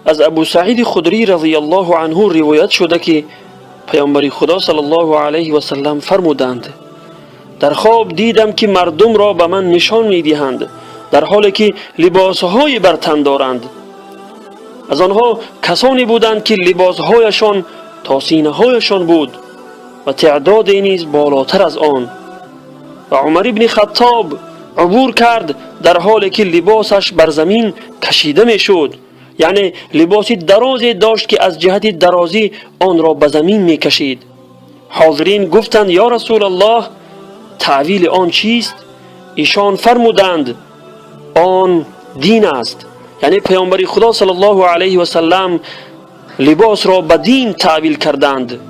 از ابو سعید خدری رضی الله عنه روایت شده که پیامبر خدا صلی الله علیه و سلم فرمودند: در خواب دیدم که مردم را به من نشان می‌دهند در حالی که لباس‌های بر تن دارند. از آنها کسانی بودند که لباس‌هایشان تا سینه‌هایشان بود و تعداد نیز بالاتر از آن. و عمر ابن خطاب عبور کرد در حالی که لباسش بر زمین کشیده میشد، یعنی لباسی درازی داشت که از جهت درازی آن را به زمین میکشید. حاضرین گفتند: یا رسول الله، تعویل آن چیست؟ ایشان فرمودند: آن دین است. یعنی پیامبر خدا صلی الله علیه و سلم لباس را به دین تعویل کردند.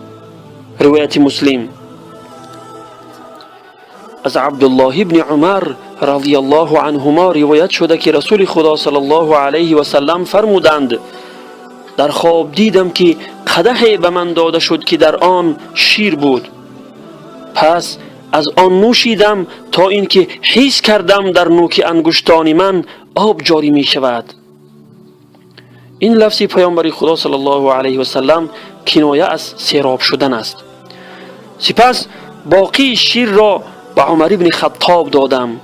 روایت مسلم. از عبدالله ابن عمر رضی الله عنهما روایت شده که رسول خدا صلی الله علیه و سلم فرمودند: در خواب دیدم که قدحی به من داده شد که در آن شیر بود. پس از آن نوشیدم تا اینکه حس کردم در نوک انگشتان من آب جاری می شود. این لفظ پیامبر خدا صلی الله علیه و سلم کنایه از سیراب شدن است. سپس باقی شیر را به عمر ابن خطاب دادم.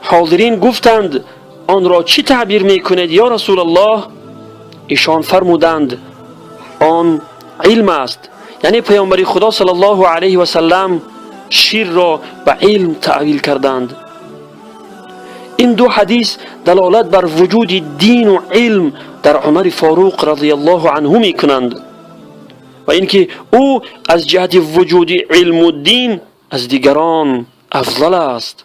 حاضرین گفتند: آن را چی تعبیر می کنید یا رسول الله؟ ایشان فرمودند: آن علم است. یعنی پیامبر خدا صلی الله علیه و سلم شیر را به علم تعبیر کردند. این دو حدیث دلالت بر وجود دین و علم در عمر فاروق رضی الله عنه می کنند و اینکه او از جهت وجود علم و دین از دیگران افضل است.